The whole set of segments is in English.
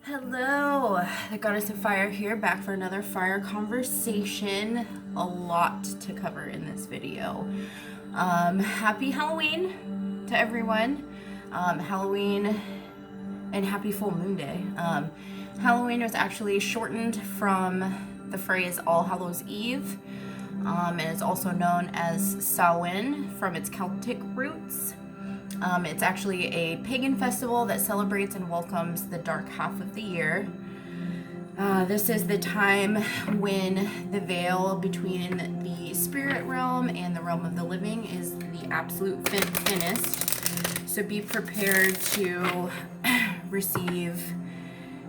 Hello, the Goddess of Fire here, back for another fire conversation. A lot to cover in this video. Happy Halloween to everyone. Halloween and happy full moon day. Halloween was actually shortened from the phrase All Hallows Eve, and is also known as Samhain from its Celtic roots. It's actually a pagan festival that celebrates and welcomes the dark half of the year. This is the time when the veil between the spirit realm and the realm of the living is the absolute thinnest. So be prepared to receive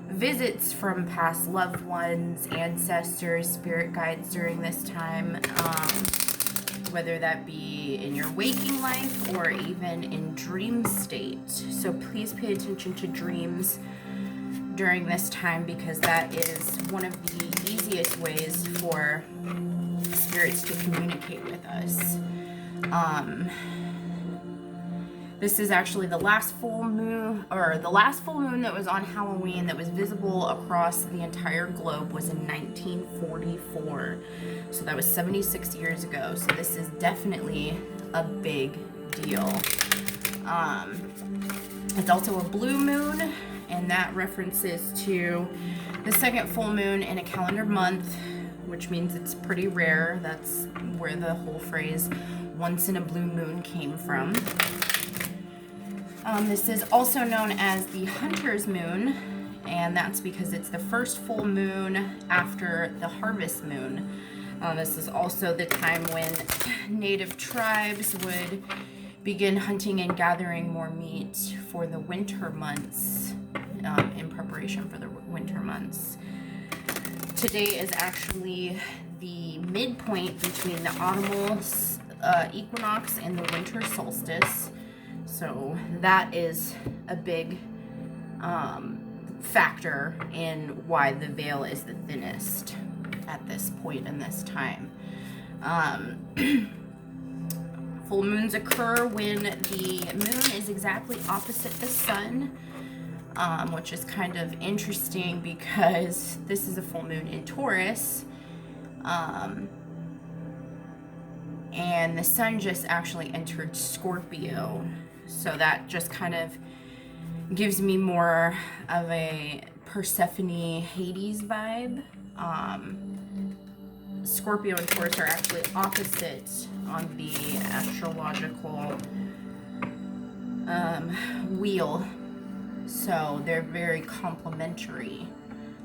visits from past loved ones, ancestors, spirit guides during this time. Whether that be in your waking life or even in dream state. So please pay attention to dreams during this time, because that is one of the easiest ways for spirits to communicate with us. This is actually the last full moon, or the last full moon that was on Halloween that was visible across the entire globe was in 1944. So that was 76 years ago. So this is definitely a big deal. It's also a blue moon, and that references to the second full moon in a calendar month, which means it's pretty rare. That's where the whole phrase once in a blue moon came from. This is also known as the Hunter's Moon, and that's because it's the first full moon after the harvest moon. This is also the time when native tribes would begin hunting and gathering more meat for the winter months, in preparation for the winter months. Today is actually the midpoint between the autumnal equinox and the winter solstice. So that is a big factor in why the veil is the thinnest at this point in this time. Full moons occur when the moon is exactly opposite the sun, which is kind of interesting because this is a full moon in Taurus, and the sun just actually entered Scorpio. So that just kind of gives me more of a Persephone Hades vibe. Scorpio and Taurus are actually opposite on the astrological wheel. So they're very complementary,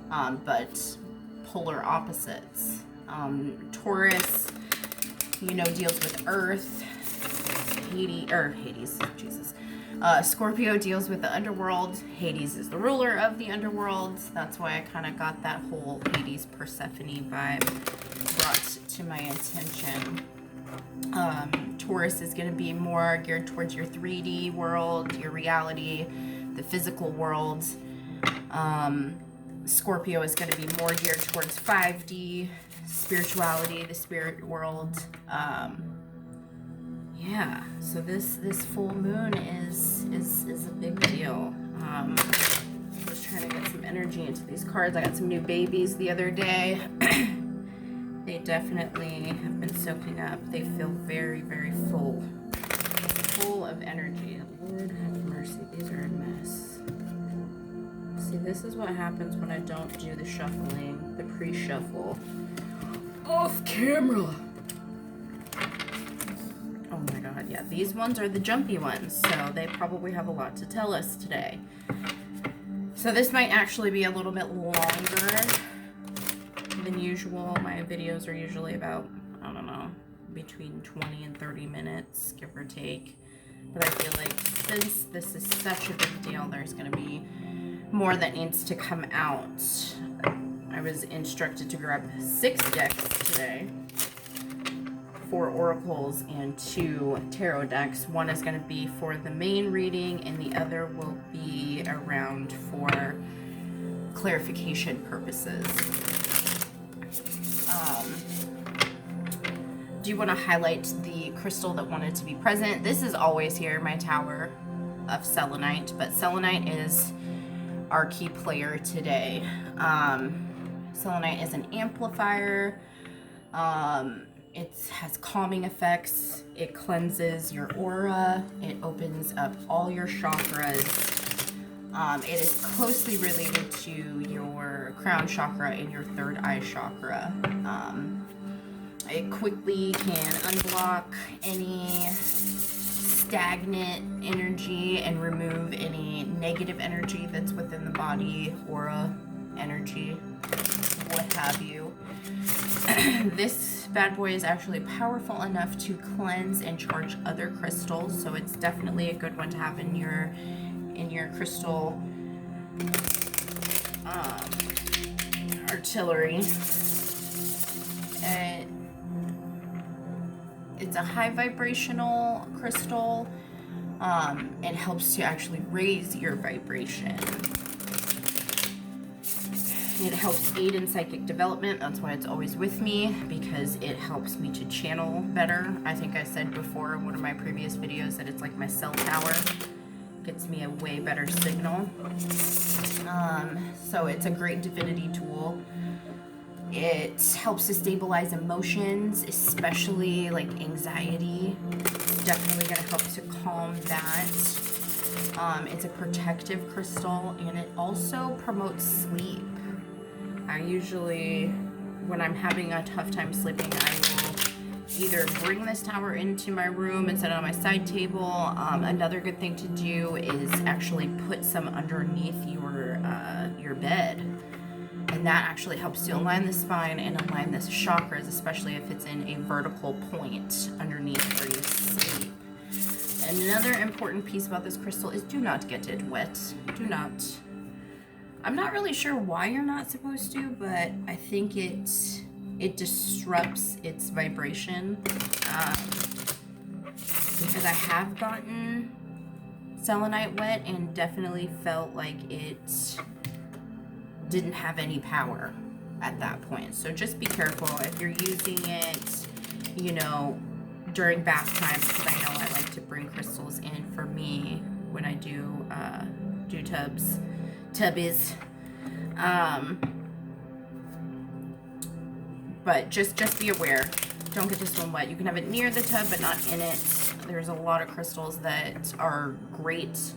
but polar opposites. Taurus, deals with Earth. Scorpio deals with the underworld. Hades is the ruler of the underworld. That's why I kind of got that whole Hades Persephone vibe brought to my attention. Taurus is going to be more geared towards your 3D world, your reality, the physical world. Scorpio is going to be more geared towards 5D, spirituality, the spirit world. Yeah, so this full moon is a big deal. Just trying to get some energy into these cards. I got some new babies the other day. They definitely have been soaking up. They feel very, very full of energy. Lord have mercy, these are a mess. See, this is what happens when I don't do the shuffling, the pre-shuffle, off camera. Oh my god, yeah, these ones are the jumpy ones, so they probably have a lot to tell us today. So this might actually be a little bit longer than usual. My videos are usually about, I don't know, between 20 and 30 minutes, give or take. But I feel like since this is such a big deal, there's going to be more that needs to come out. I was instructed to grab 6 decks today. 4 oracles and 2 tarot decks. One is going to be for the main reading, and the other will be around for clarification purposes. Do you want to highlight the crystal that wanted to be present? This is always here, my tower of selenite, but selenite is our key player today. Selenite is an amplifier. It has calming effects. It cleanses your aura. It opens up all your chakras. It is closely related to your crown chakra and your third eye chakra. It quickly can unblock any stagnant energy and remove any negative energy that's within the body, aura, energy, what have you. This bad boy is actually powerful enough to cleanse and charge other crystals, so it's definitely a good one to have in your crystal artillery. It's a high vibrational crystal. It helps to actually raise your vibration. It helps aid in psychic development. That's why it's always with me, because it helps me to channel better. I think I said before in one of my previous videos that it's like my cell tower. Gets me a way better signal. So it's a great divinity tool. It helps to stabilize emotions, especially like anxiety. It's definitely going to help to calm that. It's a protective crystal, and it also promotes sleep. I usually, when I'm having a tough time sleeping, I will either bring this tower into my room and set it on my side table. Another good thing to do is actually put some underneath your bed. And that actually helps to align the spine and align the chakras, especially if it's in a vertical point underneath where you sleep. And another important piece about this crystal is do not get it wet. Do not. I'm not really sure why you're not supposed to, but I think it disrupts its vibration. Because I have gotten selenite wet and definitely felt like it didn't have any power at that point. So just be careful if you're using it, during bath time, because I know I like to bring crystals in for me when I do tubbies. But just be aware. Don't get this one wet. You can have it near the tub, but not in it. There's a lot of crystals that are great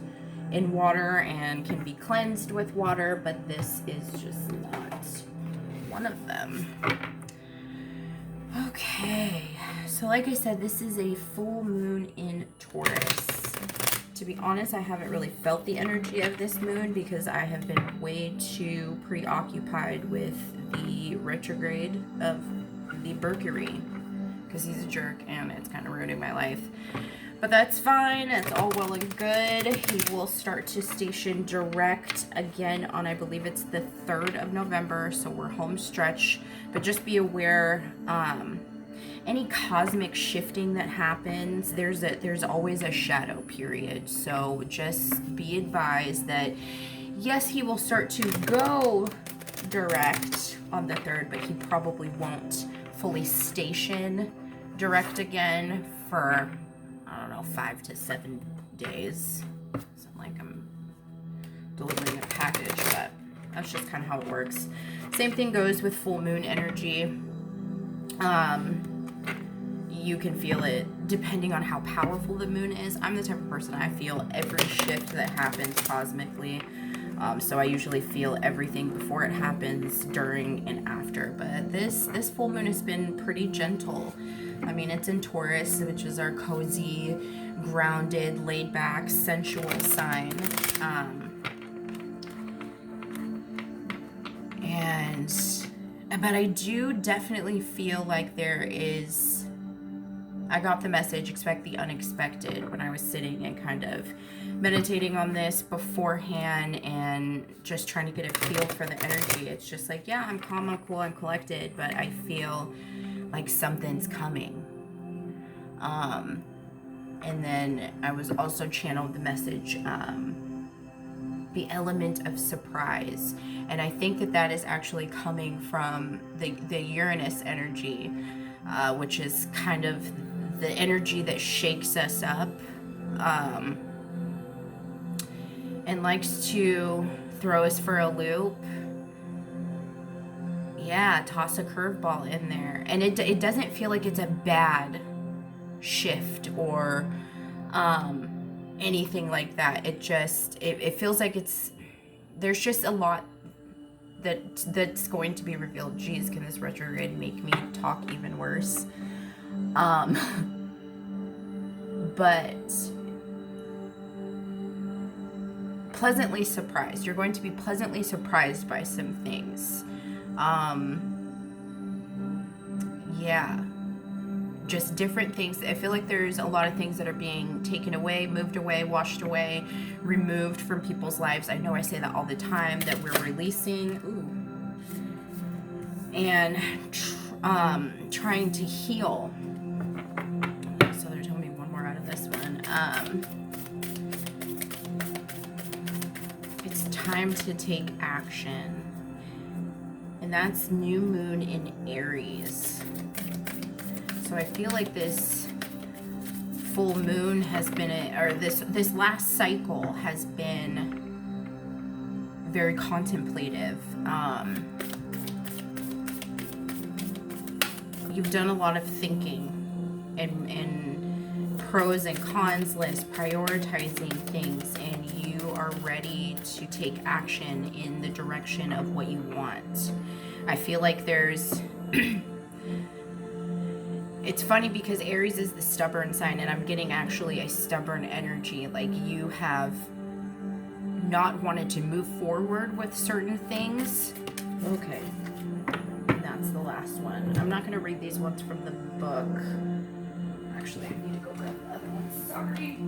in water and can be cleansed with water, but this is just not one of them. Okay, so like I said, this is a full moon in Taurus. To be honest, I haven't really felt the energy of this moon because I have been way too preoccupied with the retrograde of the Mercury, because he's a jerk and it's kind of ruining my life. But that's fine. It's all well and good. He will start to station direct again on, I believe it's the 3rd of November, so we're home stretch. But just be aware, any cosmic shifting that happens, there's always a shadow period. So just be advised that, yes, he will start to go direct on the 3rd, but he probably won't fully station direct again for, I don't know, 5 to 7 days. Sound like I'm delivering a package, but that's just kind of how it works. Same thing goes with full moon energy. You can feel it depending on how powerful the moon is. I'm the type of person, I feel every shift that happens cosmically. So I usually feel everything before it happens, during, and after. But this full moon has been pretty gentle. I mean, it's in Taurus, which is our cozy, grounded, laid back, sensual sign. But I do definitely feel like I got the message, expect the unexpected, when I was sitting and kind of meditating on this beforehand and just trying to get a feel for the energy. It's just like, yeah, I'm calm, I'm cool, I'm collected, but I feel like something's coming. And then I was also channeled the message, the element of surprise. And I think that is actually coming from the Uranus energy, which is kind of the energy that shakes us up, and likes to throw us for a loop. Yeah, toss a curveball in there. And it doesn't feel like it's a bad shift or anything like that. It feels like there's just a lot that's going to be revealed. Geez, can this retrograde make me talk even worse? But pleasantly surprised. You're going to be pleasantly surprised by some things. Yeah, just different things. I feel like there's a lot of things that are being taken away, moved away, washed away, removed from people's lives. I know I say that all the time, that we're releasing. And trying to heal. So they're telling me one more out of this one. It's time to take action. And that's new moon in Aries. So I feel like this full moon has been, this last cycle has been very contemplative. You've done a lot of thinking and pros and cons list, prioritizing things, and you are ready to take action in the direction of what you want. I feel like there's it's funny because Aries is the stubborn sign, and I'm getting actually a stubborn energy. Like you have not wanted to move forward with certain things. Okay. That's the last one. I'm not going to read these ones from the book. Actually, I need to go grab the other one. Sorry.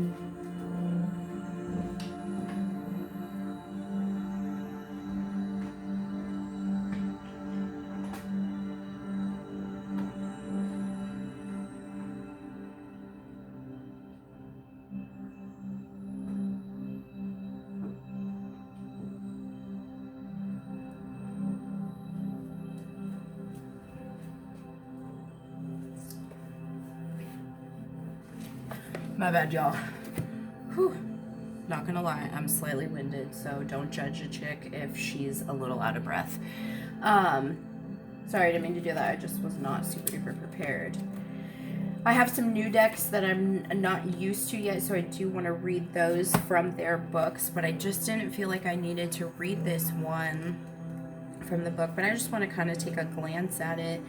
My bad, y'all. Whew. Not gonna lie, I'm slightly winded, so don't judge a chick if she's a little out of breath. Sorry, I didn't mean to do that. I just was not super duper prepared. I have some new decks that I'm not used to yet, so I do want to read those from their books, but I just didn't feel like I needed to read this one from the book, but I just want to kind of take a glance at it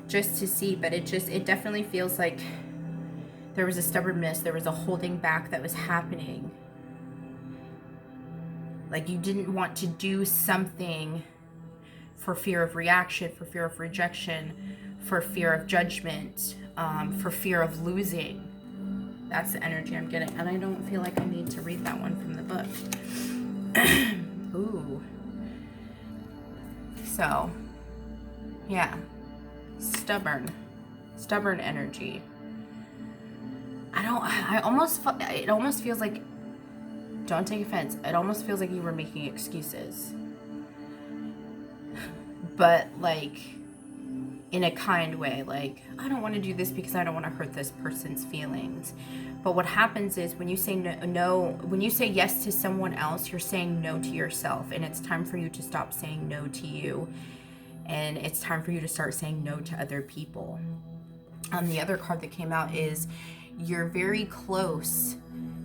just to see. But it definitely feels like there was a stubbornness, there was a holding back that was happening. Like you didn't want to do something for fear of reaction, for fear of rejection, for fear of judgment, for fear of losing. That's the energy I'm getting. And I don't feel like I need to read that one from the book. Ooh. So, yeah. Stubborn energy. It almost feels like, don't take offense, it almost feels like you were making excuses. But like, in a kind way, like, I don't want to do this because I don't want to hurt this person's feelings. But what happens is when you say no, when you say yes to someone else, you're saying no to yourself. And it's time for you to stop saying no to you. And it's time for you to start saying no to other people. The other card that came out is you're very close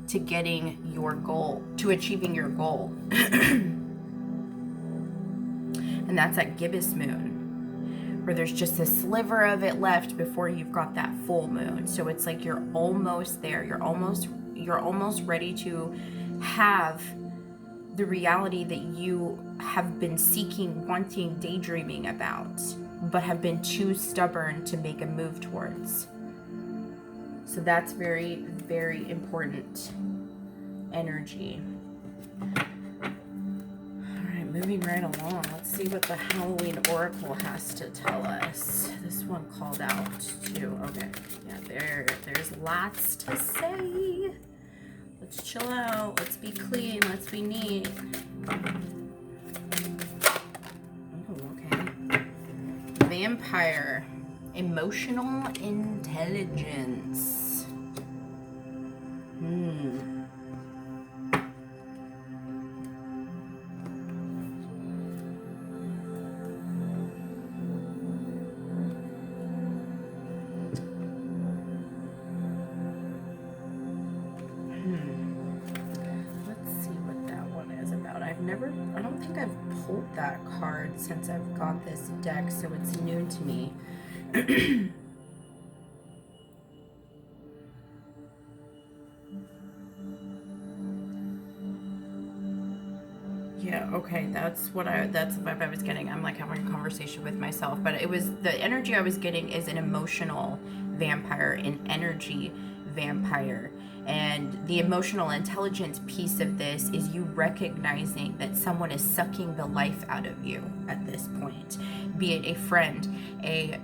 to getting your goal, to achieving your goal. And that's at gibbous moon, where there's just a sliver of it left before you've got that full moon. So it's like you're almost there. You're almost ready to have the reality that you have been seeking, wanting, daydreaming about, but have been too stubborn to make a move towards. So that's very, very important energy. All right, moving right along. Let's see what the Halloween Oracle has to tell us. This one called out too. Okay, yeah, there's lots to say. Let's chill out. Let's be clean. Let's be neat. Oh, okay. Vampire. Emotional intelligence. don't think I've pulled that card since I've got this deck, so it's new to me. Yeah, okay, that's the vibe I was getting. I'm like having a conversation with myself, but it was, the energy I was getting is an emotional vampire, an energy vampire. And the emotional intelligence piece of this is you recognizing that someone is sucking the life out of you at this point, be it a friend, a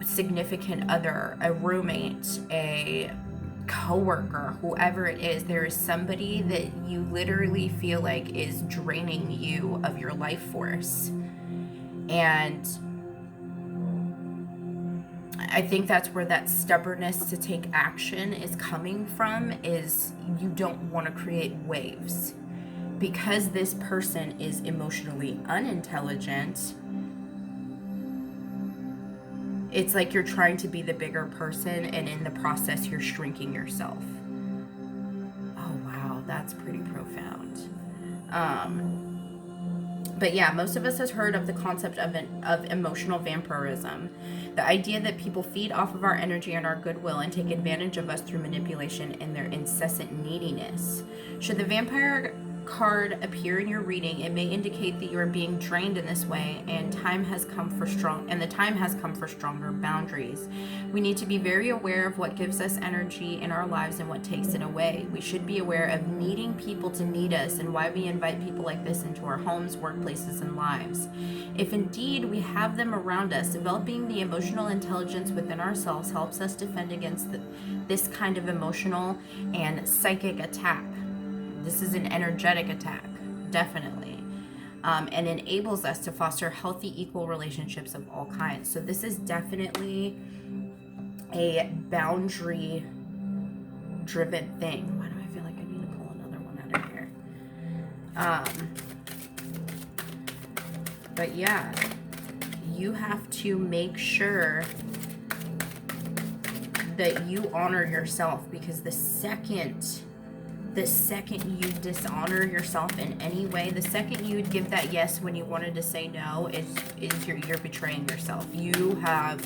significant other, a roommate, a coworker, whoever it is. There is somebody that you literally feel like is draining you of your life force. And I think that's where that stubbornness to take action is coming from, is you don't want to create waves. Because this person is emotionally unintelligent, it's like you're trying to be the bigger person, and in the process you're shrinking yourself. Oh wow, that's pretty profound. But yeah, most of us has heard of the concept of emotional vampirism. The idea that people feed off of our energy and our goodwill and take advantage of us through manipulation and their incessant neediness. Should the vampire card appear in your reading, it may indicate that you are being drained in this way, and the time has come for stronger boundaries. We need to be very aware of what gives us energy in our lives and what takes it away. We should be aware of needing people to need us and why we invite people like this into our homes, workplaces, and lives. If indeed we have them around us, developing the emotional intelligence within ourselves helps us defend against this kind of emotional and psychic attack. This is an energetic attack, definitely, and enables us to foster healthy, equal relationships of all kinds. So this is definitely a boundary-driven thing. Why do I feel like I need to pull another one out of here? But yeah, you have to make sure that you honor yourself, because the second you dishonor yourself in any way, the second you would give that yes when you wanted to say no, you're betraying yourself. You have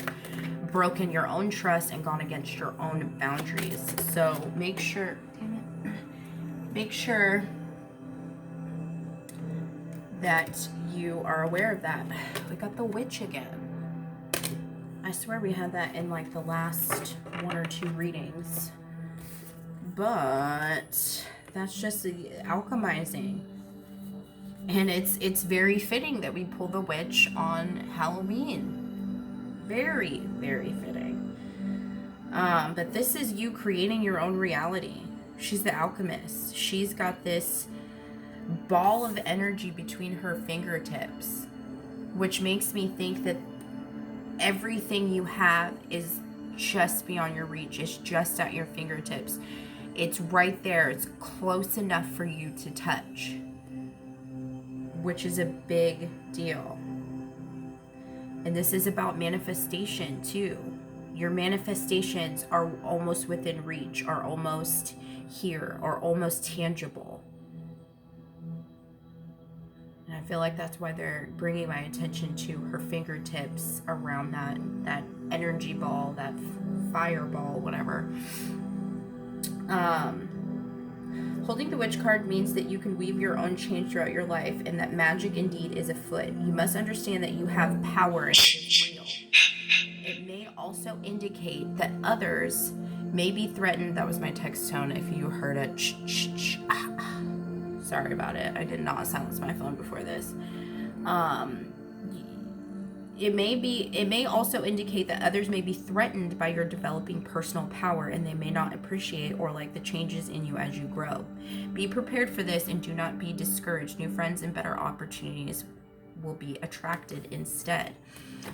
broken your own trust and gone against your own boundaries. So make sure that you are aware of that. We got the witch again. I swear we had that in like the last one or two readings. But that's just alchemizing. And it's very fitting that we pull the witch on Halloween. Very, very fitting. But this is you creating your own reality. She's the alchemist. She's got this ball of energy between her fingertips, which makes me think that everything you have is just beyond your reach. It's just at your fingertips. It's right there. It's close enough for you to touch, which is a big deal. And this is about manifestation too. Your manifestations are almost within reach, are almost here, are almost tangible. And I feel like that's why they're bringing my attention to her fingertips around that energy ball, that fireball, whatever. Holding the witch card means that you can weave your own change throughout your life, and that magic indeed is afoot. You must understand that you have power and it is real. It may also indicate that others may be threatened. That was my text tone if you heard it. Sorry about it. I did not silence my phone before this. It may also indicate that others may be threatened by your developing personal power, and they may not appreciate or like the changes in you as you grow. Be prepared for this and do not be discouraged. New friends and better opportunities will be attracted instead.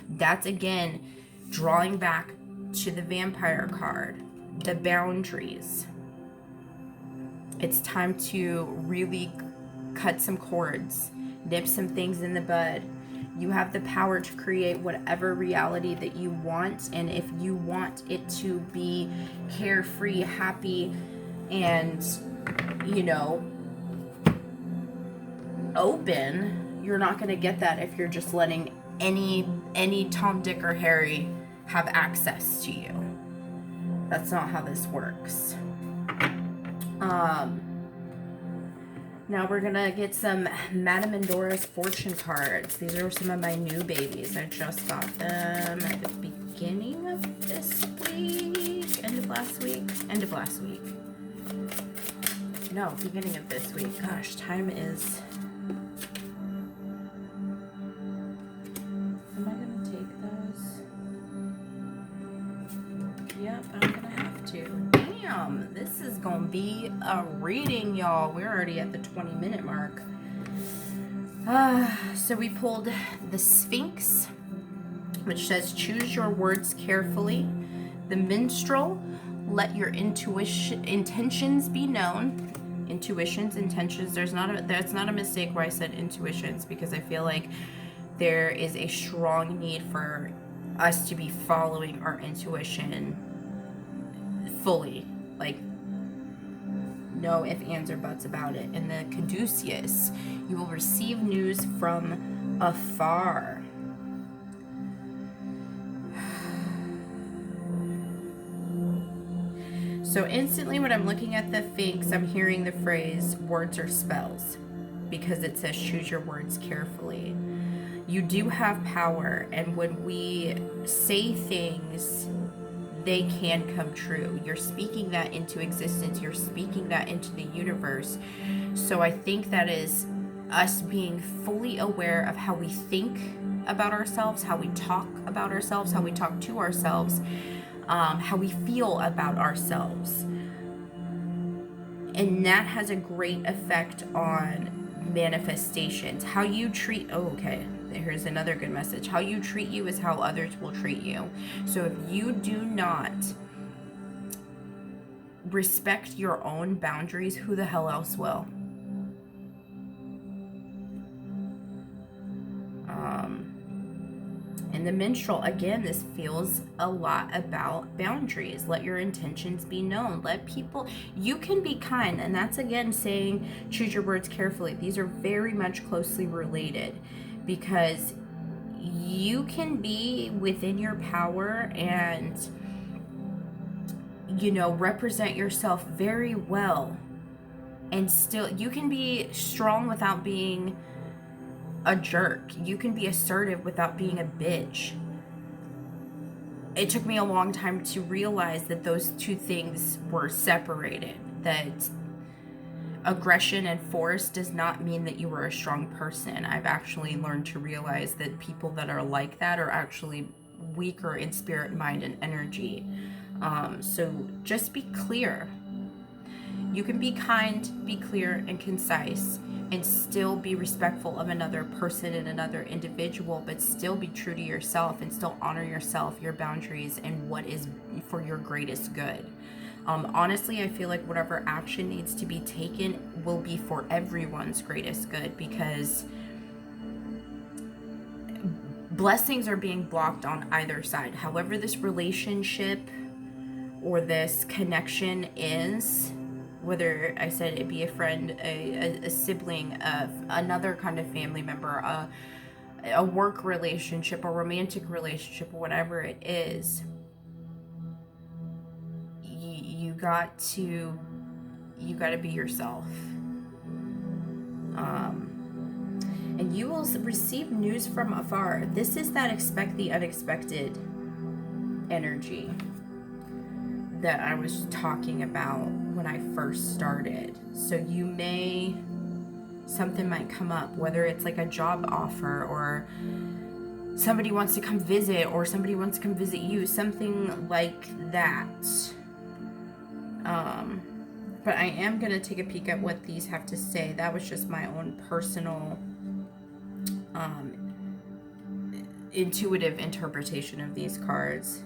That's again drawing back to the vampire card, the boundaries. It's time to really cut some cords, nip some things in the bud. You have the power to create whatever reality that you want, and if you want it to be carefree, happy, and, open, you're not going to get that if you're just letting any Tom, Dick, or Harry have access to you. That's not how this works. Now we're gonna get some Madame Endora's fortune cards. These are some of my new babies. I just got them at the beginning of this week. End of last week. No, beginning of this week. Gosh, time is... Am I gonna take those? Yep, I'm gonna have to. Damn, this is gonna be a reading, y'all. We're already at the 20-minute mark. So we pulled the Sphinx, which says choose your words carefully. The Minstrel, let your intentions be known. Intuitions, intentions. That's not a mistake where I said intuitions, because I feel like there is a strong need for us to be following our intuition fully. Like, no ifs, ands, or buts about it. And the Caduceus, you will receive news from afar. So instantly when I'm looking at the Sphinx, I'm hearing the phrase words or spells, because it says choose your words carefully. You do have power, and when we say things, they can come true. You're speaking that into existence. You're speaking that into the universe. So I think that is us being fully aware of how we think about ourselves, how we talk about ourselves, how we talk to ourselves, how we feel about ourselves. And that has a great effect on manifestations. How you treat... Oh, okay. Here's another good message. How you treat you is how others will treat you. So if you do not respect your own boundaries, who the hell else will? And the Minstrel, again, this feels a lot about boundaries. Let your intentions be known. Let people... You can be kind, and that's, again, saying choose your words carefully. These are very much closely related, because you can be within your power and, you know, represent yourself very well, and still you can be strong without being a jerk. You can be assertive without being a bitch. It took me a long time to realize that those two things were separated, that aggression and force does not mean that you are a strong person. I've actually learned to realize that people that are like that are actually weaker in spirit, mind, and energy. So just be clear. You can be kind, be clear, and concise, and still be respectful of another person and another individual, but still be true to yourself and still honor yourself, your boundaries, and what is for your greatest good. Honestly, I feel like whatever action needs to be taken will be for everyone's greatest good, because blessings are being blocked on either side. However this relationship or this connection is, whether I said it be a friend, a sibling, another kind of family member, a work relationship, a romantic relationship, or whatever it is, you got to be yourself. And you will receive news from afar. This is that expect the unexpected energy that I was talking about when I first started. So you may, something might come up, whether it's like a job offer, or somebody wants to come visit, or somebody wants to come visit you, something like that. But I am going to take a peek at what these have to say. That was just my own personal intuitive interpretation of these cards.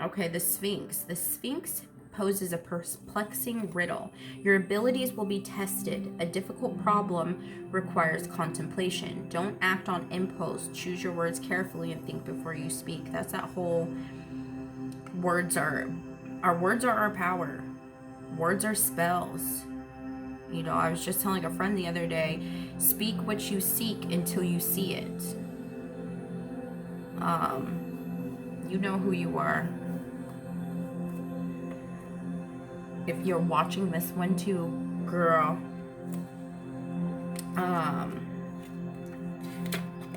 Okay, the Sphinx. The Sphinx poses a perplexing riddle. Your abilities will be tested. A difficult problem requires contemplation. Don't act on impulse. Choose your words carefully and think before you speak. That's that whole words are our power. Words are spells. You know, I was just telling a friend the other day, speak what you seek until you see it. You know who you are. If you're watching this one too, girl.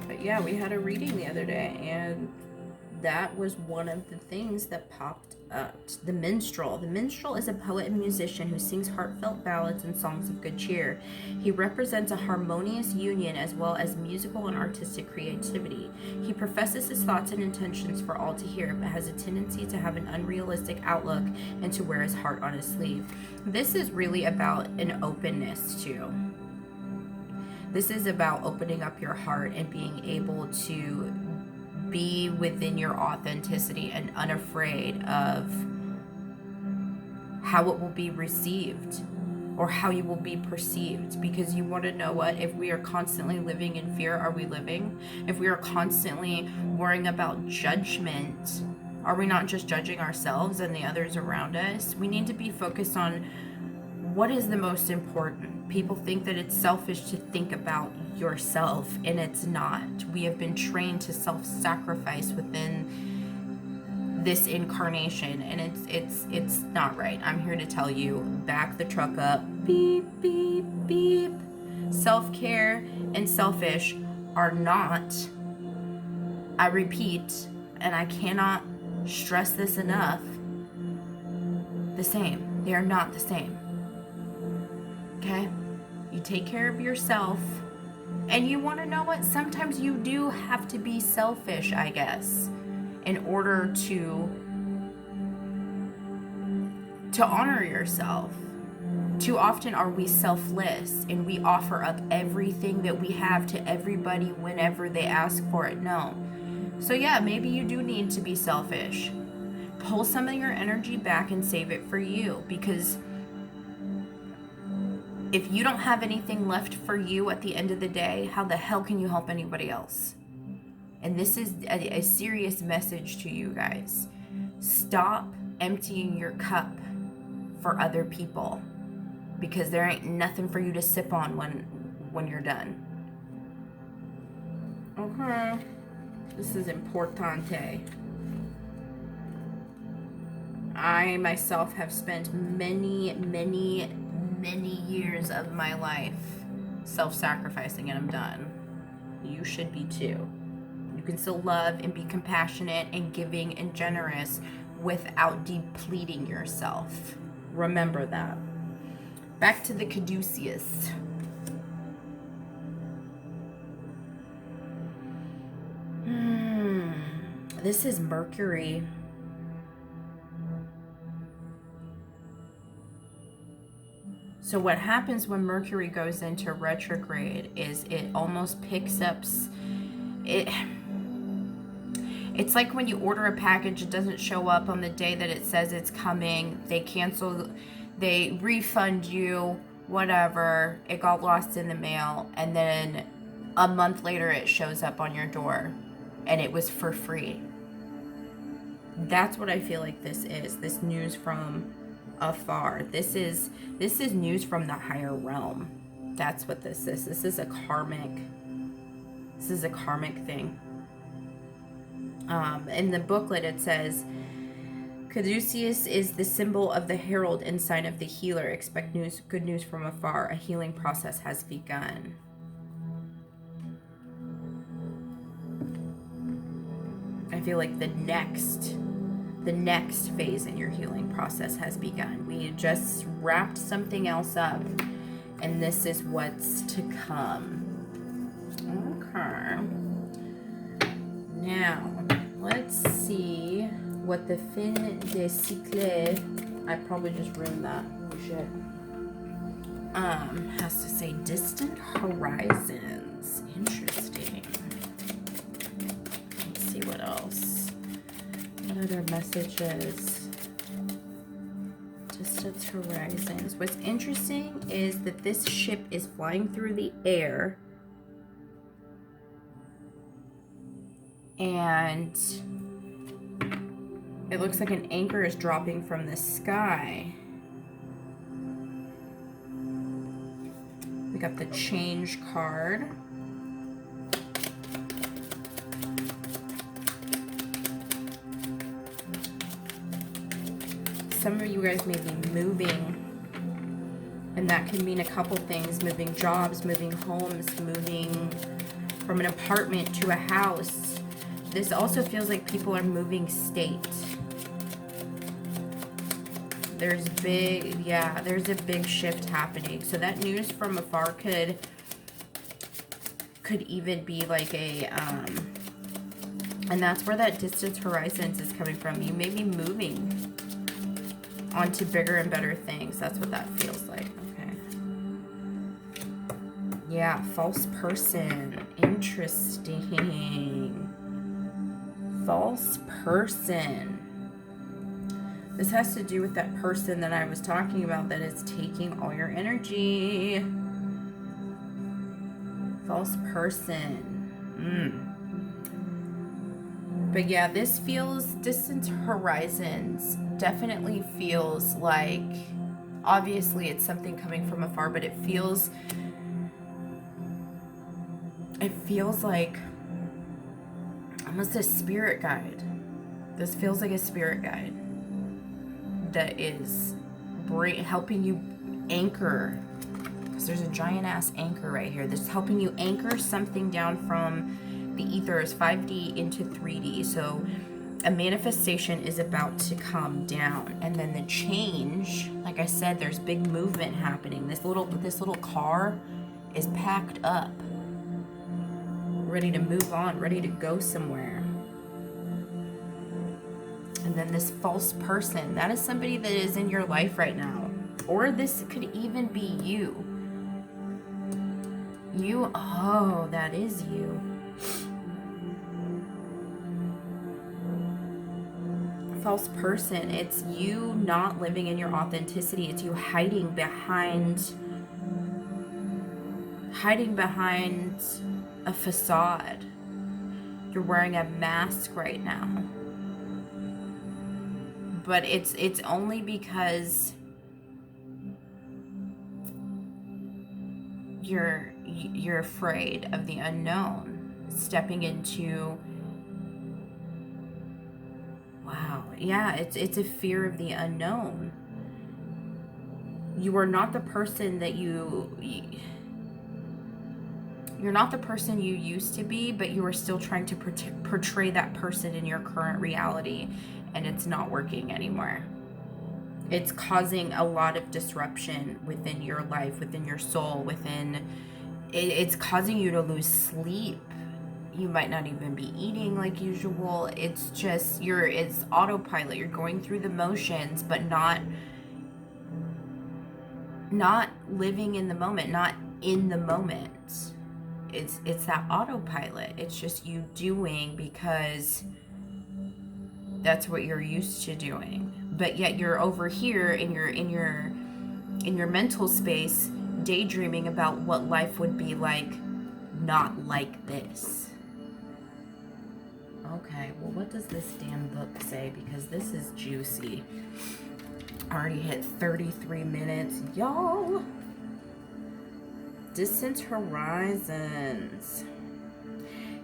But yeah, we had a reading the other day, and that was one of the things that popped up. The minstrel. The minstrel is a poet and musician who sings heartfelt ballads and songs of good cheer. He represents a harmonious union as well as musical and artistic creativity. He professes his thoughts and intentions for all to hear, but has a tendency to have an unrealistic outlook and to wear his heart on his sleeve. This is really about an openness too. This is about opening up your heart and being able to be within your authenticity and unafraid of how it will be received or how you will be perceived. Because you want to know what? If we are constantly living in fear, are we living? If we are constantly worrying about judgment, are we not just judging ourselves and the others around us? We need to be focused on what is the most important. People think that it's selfish to think about yourself, and it's not. We have been trained to self-sacrifice within this incarnation, and it's not right. I'm here to tell you, back the truck up. Beep, beep, beep. Self-care and selfish are not, I repeat, and I cannot stress this enough, the same. They are not the same. Okay? You take care of yourself. And you want to know what? Sometimes you do have to be selfish, I guess, in order to honor yourself. Too often are we selfless and we offer up everything that we have to everybody whenever they ask for it. No. So yeah, maybe you do need to be selfish. Pull some of your energy back and save it for you, because if you don't have anything left for you at the end of the day, how the hell can you help anybody else? And this is a serious message to you guys. Stop emptying your cup for other people, because there ain't nothing for you to sip on when you're done. Okay. This is importante. I myself have spent many years of my life self-sacrificing, and I'm done. You should be too. You can still love and be compassionate and giving and generous without depleting yourself. Remember that. Back to the caduceus. This is Mercury. So what happens when Mercury goes into retrograde is it almost picks up it's like when you order a package, it doesn't show up on the day that it says it's coming. They cancel, they refund you, whatever. It got lost in the mail, and then a month later it shows up on your door and it was for free. That's what I feel like this is. This news from afar. This is news from the higher realm. That's what this is. This is a karmic thing. In the booklet it says, Caduceus is the symbol of the herald and sign of the healer. Expect good news from afar. A healing process has begun. I feel like the next phase in your healing process has begun. We just wrapped something else up, and this is what's to come. Okay. Now, let's see what the fin de cycle, I probably just ruined that. Oh shit. Has to say distant horizons. Interesting. Let's see what else. What other messages? Distant horizons. What's interesting is that this ship is flying through the air, and it looks like an anchor is dropping from the sky. got the change card. Some of you guys may be moving, and that can mean a couple things: moving jobs, moving homes, moving from an apartment to a house. This also feels like people are moving state. There's there's a big shift happening. So that news from afar could even be like a, and that's where that distance horizons is coming from. You may be moving onto bigger and better things. That's what that feels like. Okay. Yeah, false person. Interesting. False person. This has to do with that person that I was talking about that is taking all your energy. False person. But yeah, this feels, distant horizons definitely feels like, obviously it's something coming from afar, but it feels like almost a spirit guide. This feels like a spirit guide that is helping you anchor, because there's a giant ass anchor right here. This is helping you anchor something down from the ethers, 5D into 3D. So a manifestation is about to come down, and then the change, like I said, there's big movement happening. This little car is packed up, ready to move on, ready to go somewhere. And then this false person, that is somebody that is in your life right now. Or this could even be you. Oh, that is you. False person, it's you not living in your authenticity. It's you hiding behind a facade. You're wearing a mask right now. But it's only because you're afraid of the unknown, stepping into, wow, yeah, it's a fear of the unknown. You are not the person that you're not the person you used to be, but you are still trying to portray that person in your current reality, and it's not working anymore. It's causing a lot of disruption within your life, within your soul, it's causing you to lose sleep. You might not even be eating like usual. It's just, it's autopilot. You're going through the motions, but not living in the moment, not in the moment. It's that autopilot. It's just you doing because that's what you're used to doing. But yet you're over here in your mental space, daydreaming about what life would be like, not like this. Okay, well, what does this damn book say? Because this is juicy. Already hit 33 minutes, y'all. Distant horizons.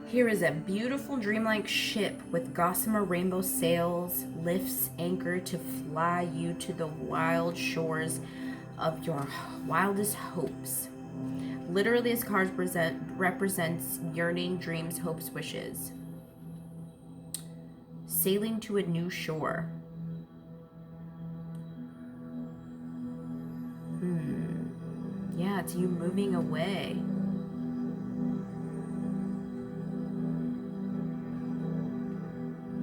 Here is a beautiful dreamlike ship with gossamer rainbow sails, lifts anchor to fly you to the wild shores of your wildest hopes. Literally, this card represents yearning, dreams, hopes, wishes. Sailing to a new shore. Yeah, it's you moving away.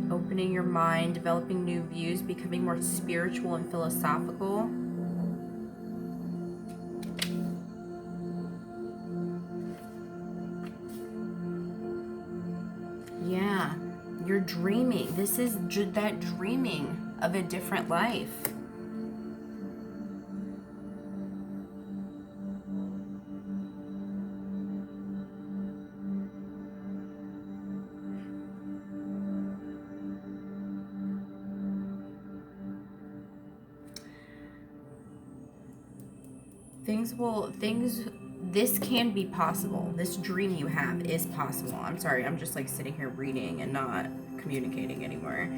Opening your mind, developing new views, becoming more spiritual and philosophical. Yeah, you're dreaming. This is that dreaming of a different life. this can be possible. This dream you have is possible. I'm sorry, I'm just like sitting here reading and not communicating anymore.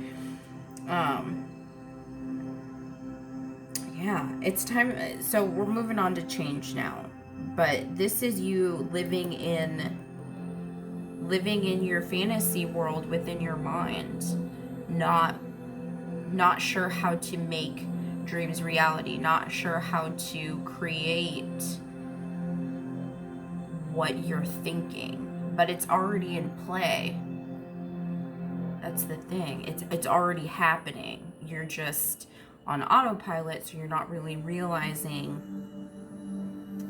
Yeah, it's time. So we're moving on to change now, but this is you living in your fantasy world within your mind, not sure how to make dreams reality, not sure how to create what you're thinking, but it's already in play. That's the thing. It's already happening. You're just on autopilot, so you're not really realizing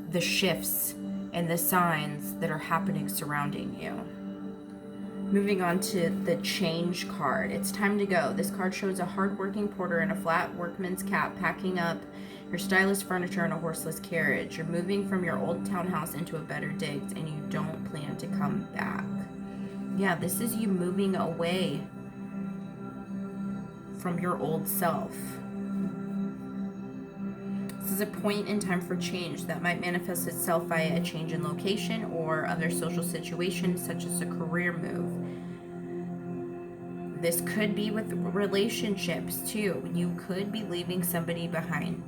the shifts and the signs that are happening surrounding you. Moving on to the change card. It's time to go. This card shows a hardworking porter in a flat workman's cap packing up your stylish furniture in a horseless carriage. You're moving from your old townhouse into a better digs, and you don't plan to come back. Yeah, this is you moving away from your old self. This is a point in time for change that might manifest itself via a change in location or other social situations, such as a career move. This could be with relationships too. You could be leaving somebody behind.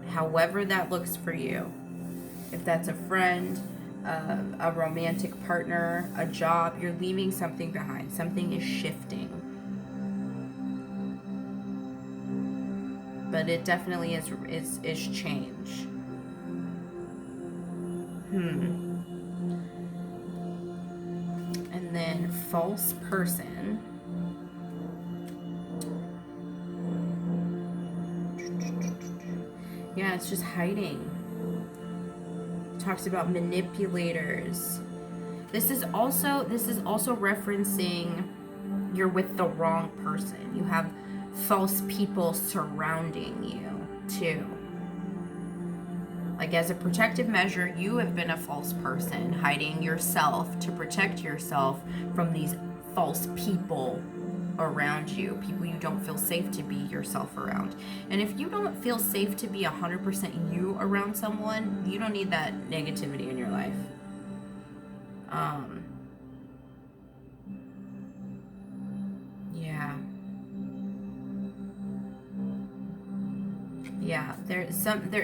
However that looks for you. If that's a friend, a romantic partner, a job, you're leaving something behind. Something is shifting. But it definitely is change. And then false person. Yeah, it's just hiding. Talks about manipulators. This is also referencing you're with the wrong person. You have false people surrounding you too. Like, as a protective measure, you have been a false person, hiding yourself to protect yourself from these false people around you, people you don't feel safe to be yourself around. And if you don't feel safe to be 100% you around someone, you don't need that negativity in your life. Yeah,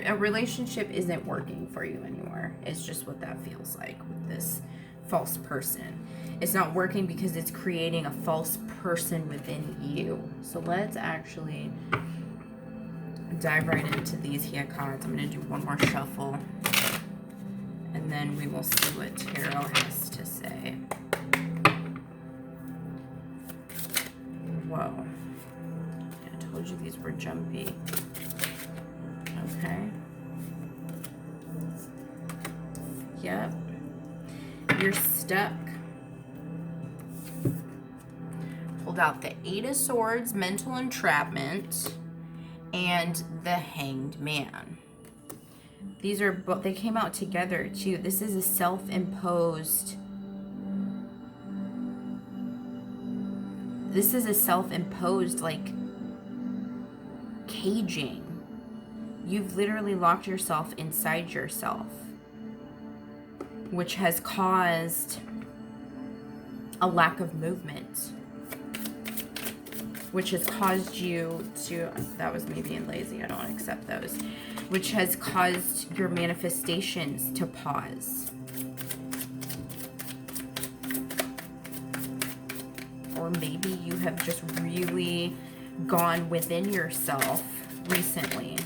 a relationship isn't working for you anymore. It's just what that feels like with this false person. It's not working because it's creating a false person within you. So let's actually dive right into these here cards. I'm going to do one more shuffle, and then we will see what tarot has to say. Whoa. I told you these were jumpy. Okay. Yep. You're stuck. Pulled out the Eight of Swords, mental entrapment, and the Hanged Man. These are both, they came out together too. This is a self-imposed. This is a self-imposed, like, caging. You've literally locked yourself inside yourself, which has caused a lack of movement, which has caused you to, that was me being lazy, I don't accept those, which has caused your manifestations to pause. Or maybe you have just really gone within yourself recently.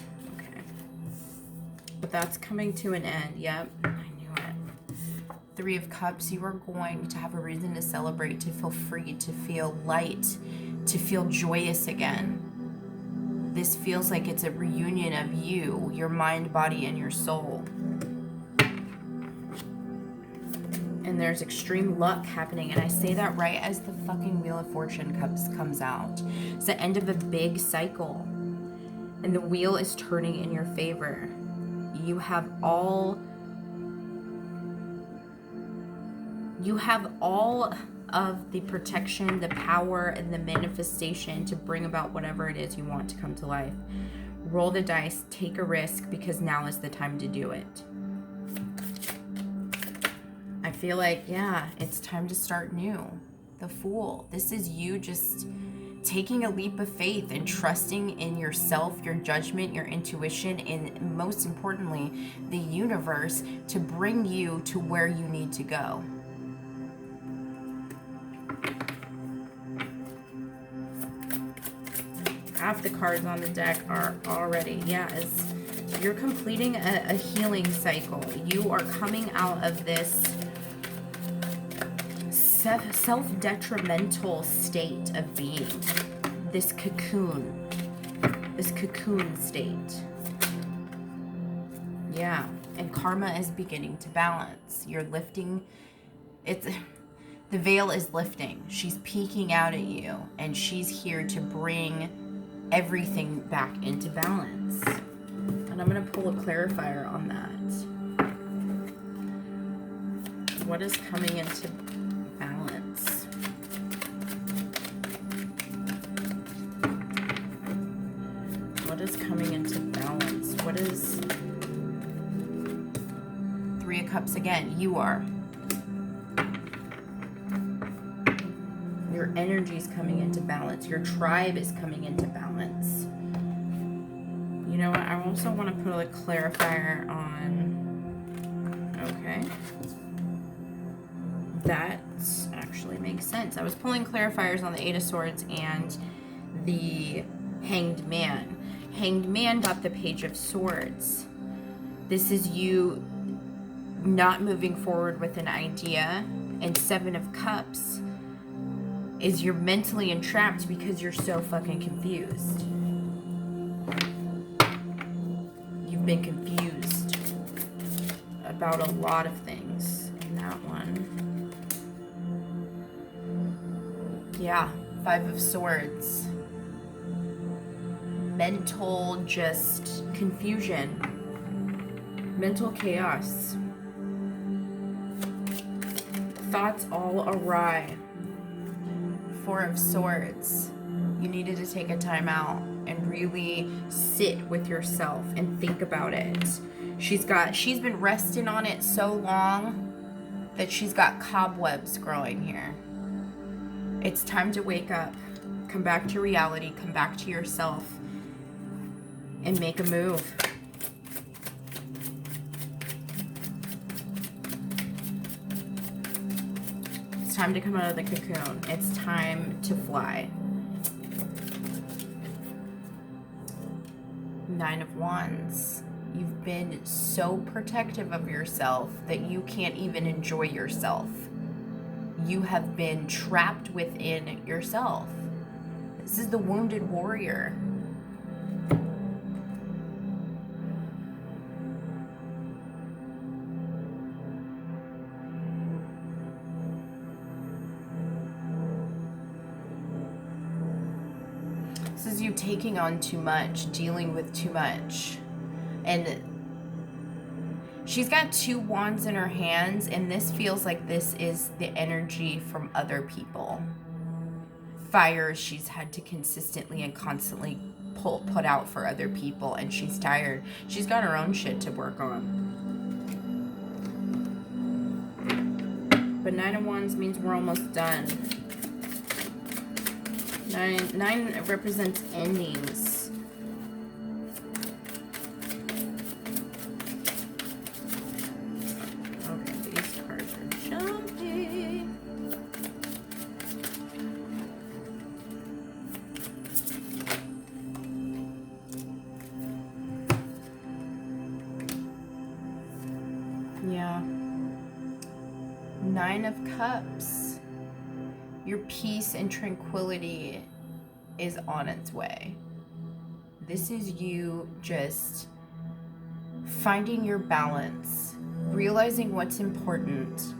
But that's coming to an end. Yep, I knew it. Three of Cups, you are going to have a reason to celebrate, to feel free, to feel light, to feel joyous again. This feels like it's a reunion of you, your mind, body, and your soul. And there's extreme luck happening, and I say that right as the fucking Wheel of Fortune comes out. It's the end of a big cycle, and the wheel is turning in your favor. You have all of the protection, the power, and the manifestation to bring about whatever it is you want to come to life. Roll the dice, take a risk, because now is the time to do it. feel like, yeah, it's time to start new. The Fool. This is you just taking a leap of faith and trusting in yourself, your judgment, your intuition, and most importantly, the universe to bring you to where you need to go. Half the cards on the deck are already, yes. You're completing a healing cycle. You are coming out of this self-detrimental state of being. This cocoon state. Yeah, and karma is beginning to balance. You're lifting, the veil is lifting. She's peeking out at you, and she's here to bring everything back into balance. And I'm going to pull a clarifier on that. What is coming into balance? What is coming into balance? What is... Three of Cups again. You are. Your energy is coming into balance. Your tribe is coming into balance. You know what? I also want to put a clarifier on... Okay. That actually makes sense. I was pulling clarifiers on the Eight of Swords and the Hanged Man. Hanged Man got the Page of Swords. This is you not moving forward with an idea. And Seven of Cups is you're mentally entrapped because you're so fucking confused. You've been confused about a lot of things in that one. Yeah, Five of Swords. Mental just confusion. Mental chaos. Thoughts all awry. Four of Swords. You needed to take a time out and really sit with yourself and think about it. She's been resting on it so long that she's got cobwebs growing here. It's time to wake up, come back to reality, come back to yourself, and make a move. It's time to come out of the cocoon. It's time to fly. Nine of Wands. You've been so protective of yourself that you can't even enjoy yourself. You have been trapped within yourself. This is the wounded warrior. This is you taking on too much, dealing with too much. And she's got two wands in her hands, and this feels like this is the energy from other people. Fires she's had to consistently and constantly put out for other people, and she's tired. She's got her own shit to work on. But Nine of Wands means we're almost done. Nine represents endings. Yeah. Nine of Cups. Your peace and tranquility is on its way. This is you just finding your balance, realizing what's important,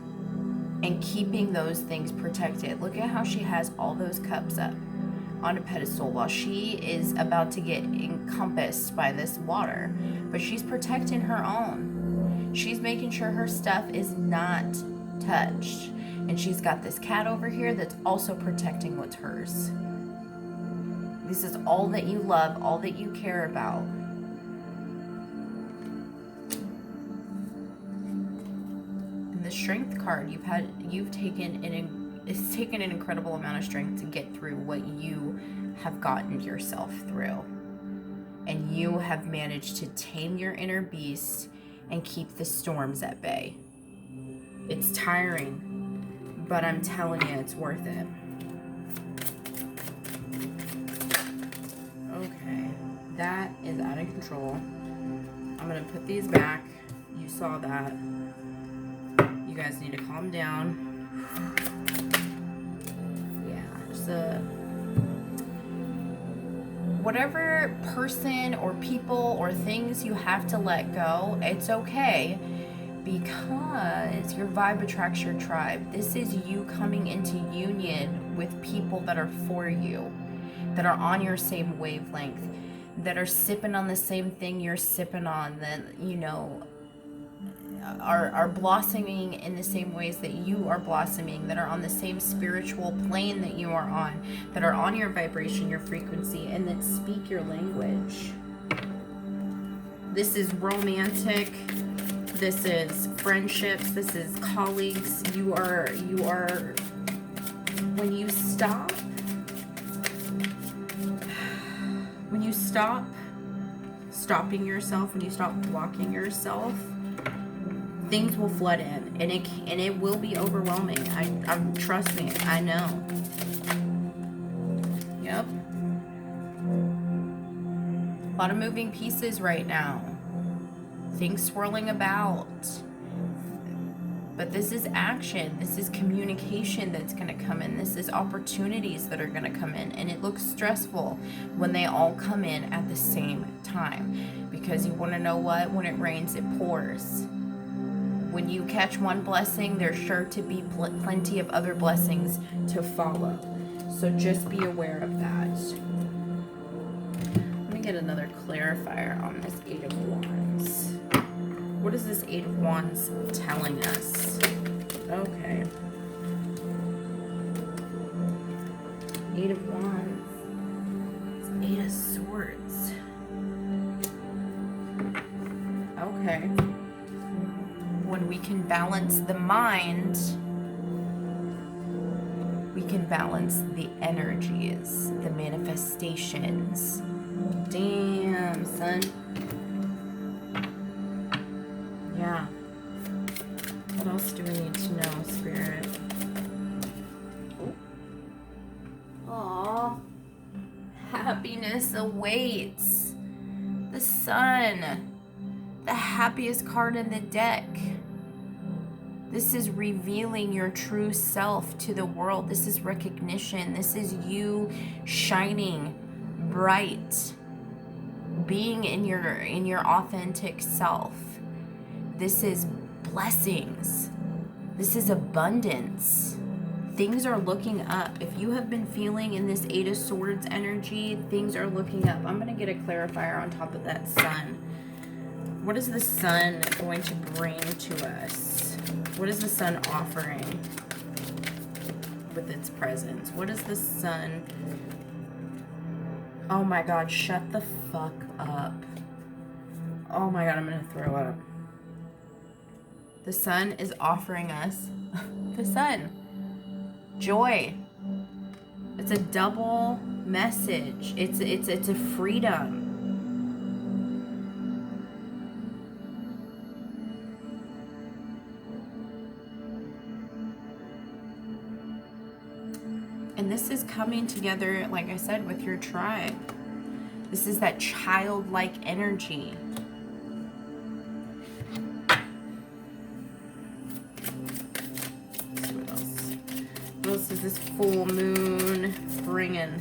and keeping those things protected. Look at how she has all those cups up on a pedestal while she is about to get encompassed by this water. But she's protecting her own. She's making sure her stuff is not touched. And she's got this cat over here that's also protecting what's hers. This is all that you love, all that you care about. And the Strength card. You've taken it's taken an incredible amount of strength to get through what you have gotten yourself through. And you have managed to tame your inner beast and keep the storms at bay. It's tiring, but I'm telling you, it's worth it. Okay, that is out of control. I'm gonna put these back. You saw that. You guys need to calm down. Yeah, there's whatever person or people or things you have to let go, it's okay, because your vibe attracts your tribe. This is you coming into union with people that are for you, that are on your same wavelength, that are sipping on the same thing you're sipping on, that, you know, are blossoming in the same ways that you are blossoming, that are on the same spiritual plane that you are on, that are on your vibration, your frequency, and that speak your language. This is romantic. This is friendships. This is colleagues. You are, when you stop stopping yourself, when you stop blocking yourself, things will flood in, and it will be overwhelming. I trust me, I know. Yep. A lot of moving pieces right now. Things swirling about. But this is action. This is communication that's going to come in. This is opportunities that are going to come in. And it looks stressful when they all come in at the same time. Because you want to know what? When it rains, it pours. When you catch one blessing, there's sure to be plenty of other blessings to follow. So just be aware of that. Let me get another clarifier on this Eight of Wands. What is this Eight of Wands telling us? Okay. Eight of Wands. It's Eight of Swords. Okay. When we can balance the mind, we can balance the energies, the manifestations. Damn, son. Yeah. What else do we need to know, Spirit? Aww. Happiness awaits. The Sun. The happiest card in the deck. This is revealing your true self to the world. This is recognition. This is you shining bright, being in your authentic self. This is blessings. This is abundance. Things are looking up. If you have been feeling in this Eight of Swords energy, things are looking up. I'm going to get a clarifier on top of that Sun. What is the Sun going to bring to us? What is the Sun offering with its presence? What is the Sun? Oh my God, shut the fuck up. Oh my God, I'm gonna throw up. The Sun is offering us the Sun. Joy. It's a double message. It's a freedom. And this is coming together, like I said, with your tribe. This is that childlike energy. Let's see what else. What else is this full moon bringing?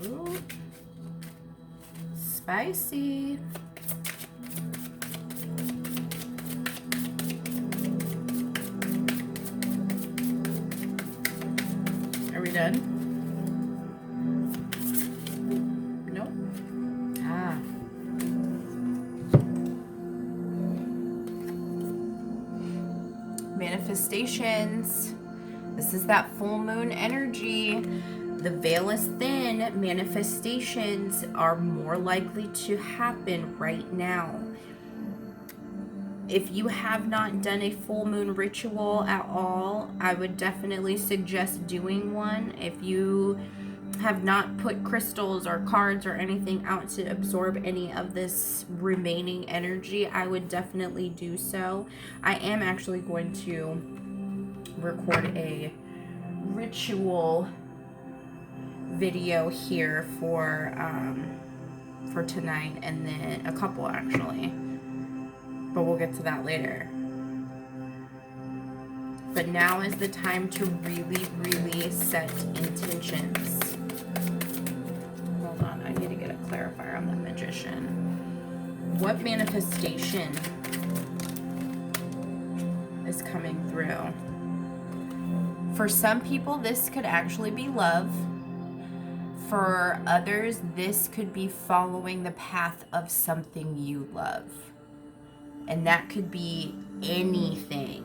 Ooh. Spicy. Are we done? Nope. Ah. Manifestations. This is that full moon energy. The veil is thin. Manifestations are more likely to happen right now. If you have not done a full moon ritual at all, I would definitely suggest doing one. If you have not put crystals or cards or anything out to absorb any of this remaining energy, I would definitely do so. I am actually going to record a ritual video here for tonight, and then a couple actually, but we'll get to that later. But now is the time to really set intentions. Hold on, I need to get a clarifier on the Magician. What manifestation is coming through? For some people, this could actually be love. For others, this could be following the path of something you love. And that could be anything.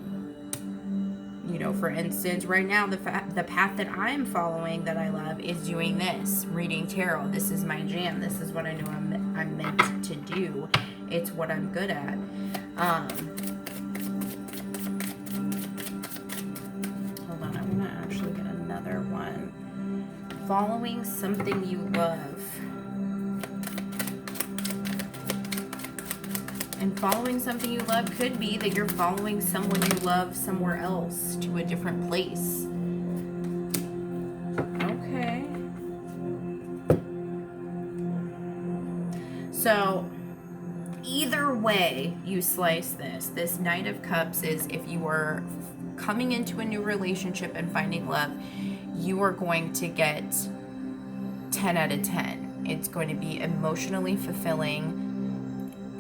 You know, for instance, right now, the path that I'm following that I love is doing this, reading tarot. This is my jam. This is what I know I'm meant to do. It's what I'm good at. Hold on, I want to actually get another one. Following something you love. And following something you love could be that you're following someone you love somewhere else to a different place. Okay. So, either way you slice this Knight of Cups is if you are coming into a new relationship and finding love, you are going to get 10 out of 10. It's going to be emotionally fulfilling,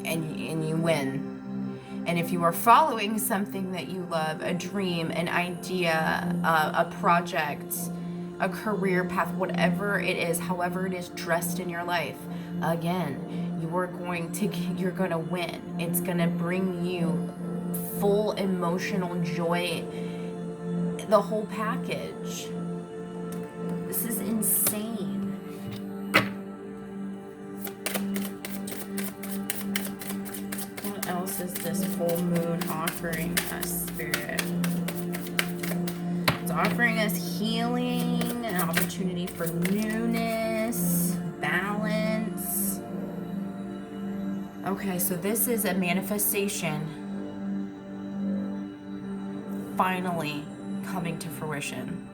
and you win. And if you are following something that you love, a dream, an idea, a project, a career path, whatever it is, however it is dressed in your life, again, you're going to win. It's going to bring you full emotional joy, the whole package. This is insane. What else is this full moon offering us, Spirit? It's offering us healing, an opportunity for newness, balance. Okay, so this is a manifestation finally coming to fruition.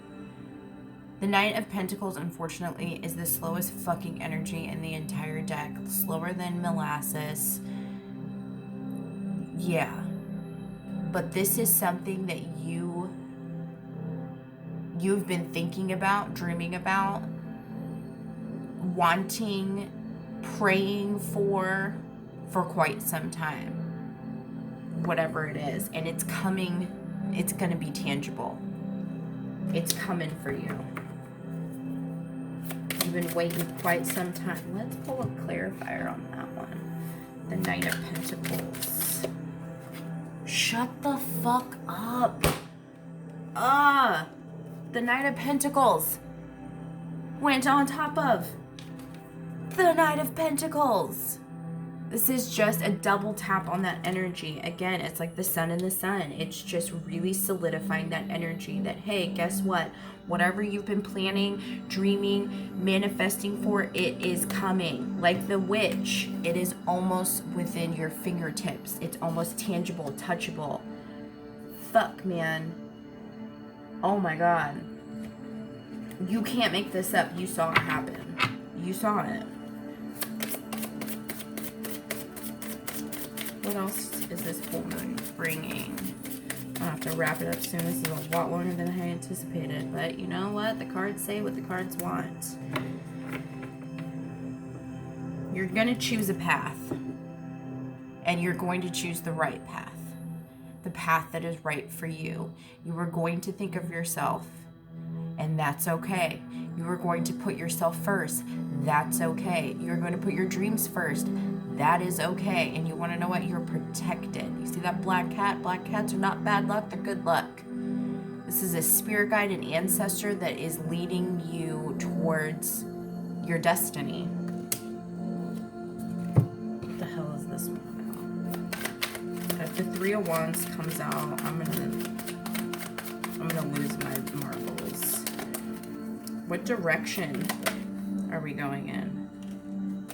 The Knight of Pentacles, unfortunately, is the slowest fucking energy in the entire deck. Slower than molasses. Yeah. But this is something that you've been thinking about, dreaming about, wanting, praying for quite some time. Whatever it is. And it's coming, it's going to be tangible. It's coming for you. You've been waiting quite some time. Let's pull a clarifier on that one. The Knight of Pentacles. Shut the fuck up. The Knight of Pentacles went on top of the Knight of Pentacles. This is just a double tap on that energy. Again, it's like the sun and the sun. It's just really solidifying that energy that, hey, guess what? Whatever you've been planning, dreaming, manifesting for, it is coming. Like the witch, it is almost within your fingertips. It's almost tangible, touchable. Fuck, man. Oh my God. You can't make this up. You saw it happen. You saw it. What else is this full moon bringing? I'll have to wrap it up soon. This is a lot longer than I anticipated. But you know what? The cards say what the cards want. You're going to choose a path. And you're going to choose the right path. The path that is right for you. You are going to think of yourself. And that's okay. You are going to put yourself first. That's okay. You're going to put your dreams first. That is okay. And you want to know what? You're protected. You see that black cat? Black cats are not bad luck. They're good luck. This is a spirit guide and ancestor that is leading you towards your destiny. What the hell is this one about? If the Three of Wands comes out, I'm gonna lose my marbles. What direction are we going in?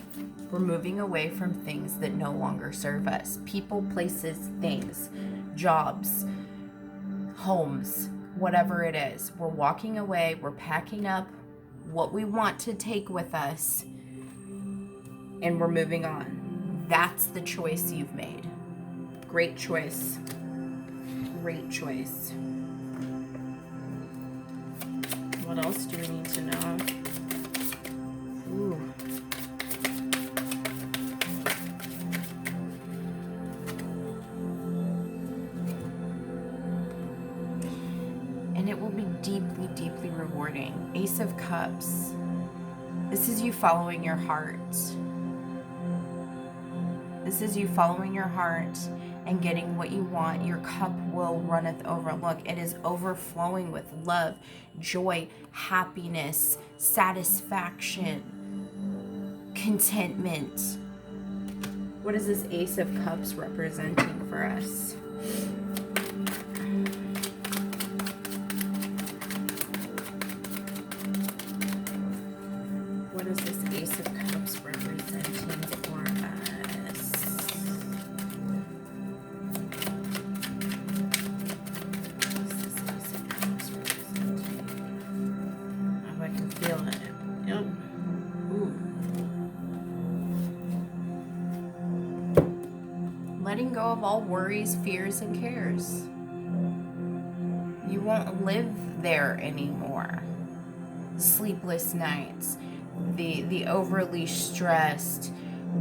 We're moving away from things that no longer serve us. People, places, things, jobs, homes, whatever it is. We're walking away, we're packing up what we want to take with us, and we're moving on. That's the choice you've made. Great choice. Great choice. What else do we need to know? Ooh. And it will be deeply, deeply rewarding. Ace of Cups. This is you following your heart. This is you following your heart and getting what you want. Your cup will runneth over. Look, it is overflowing with love, joy, happiness, satisfaction, contentment. What is this Ace of Cups representing for us? What is this Ace of Cups representing for us? What is this Ace of Cups representing? Oh, I can feel it. Yep. Ooh. Letting go of all worries, fears, and cares. You won't live there anymore. Sleepless nights, the overly stressed,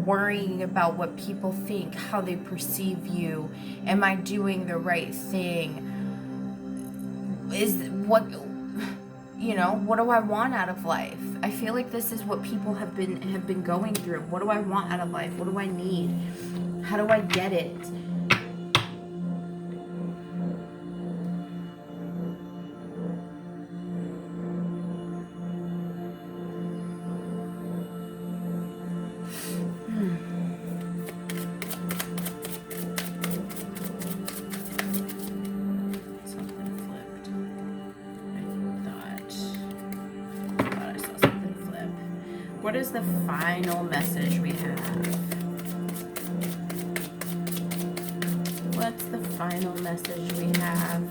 worrying about what people think, how they perceive you. Am I doing the right thing? What do I want out of life? I feel like this is what people have been going through. What do I want out of life? What do I need? How do I get it? What is the final message we have? What's the final message we have,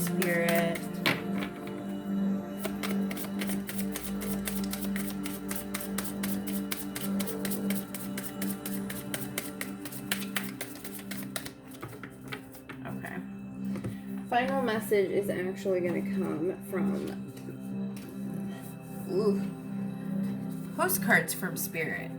Spirit? Okay. Final message is actually going to come from postcards from Spirit.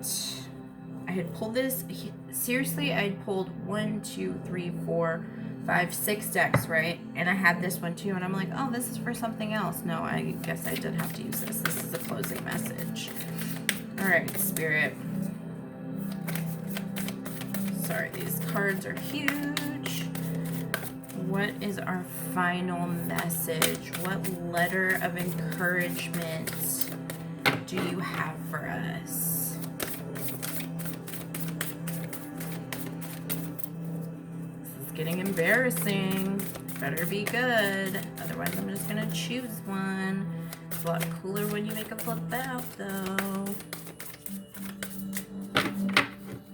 I had pulled this, seriously, I had pulled 1, 2, 3, 4, 5, 6 decks, right? And I had this one too, and I'm like, oh, this is for something else. No, I guess I did have to use this. This is a closing message. All right, Spirit. Sorry, these cards are huge. What is our final message? What letter of encouragement do you have for us? This is getting embarrassing. Better be good. Otherwise, I'm just going to choose one. It's a lot cooler when you make a flip out, though.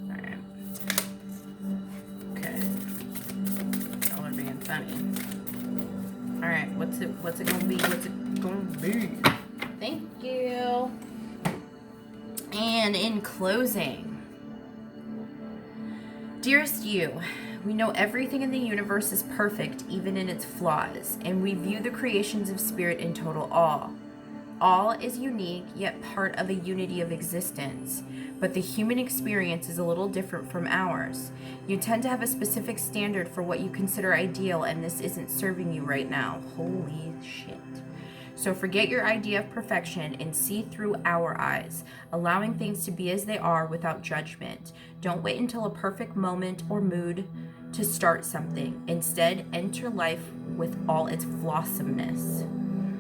Alright. Okay. Y'all are being funny. Alright, what's it going to be? What's it going to be? Thank you. And in closing, dearest you, we know everything in the universe is perfect, even in its flaws, and we view the creations of Spirit in total awe. All is unique, yet part of a unity of existence, but the human experience is a little different from ours. You tend to have a specific standard for what you consider ideal, and this isn't serving you right now. Holy shit. So forget your idea of perfection and see through our eyes, allowing things to be as they are without judgment. Don't wait until a perfect moment or mood to start something. Instead, enter life with all its flossomeness.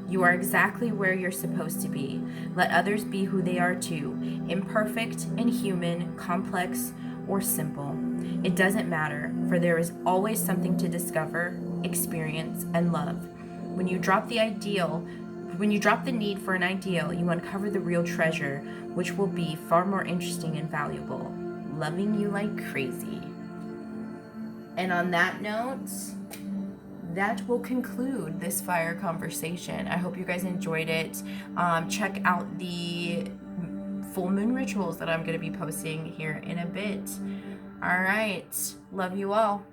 You are exactly where you're supposed to be. Let others be who they are too, imperfect and human, complex or simple. It doesn't matter, for there is always something to discover, experience, and love. When you drop the need for an ideal, you uncover the real treasure, which will be far more interesting and valuable. Loving you like crazy. And on that note, that will conclude this fire conversation. I hope you guys enjoyed it. Check out the full moon rituals that I'm going to be posting here in a bit. All right. Love you all.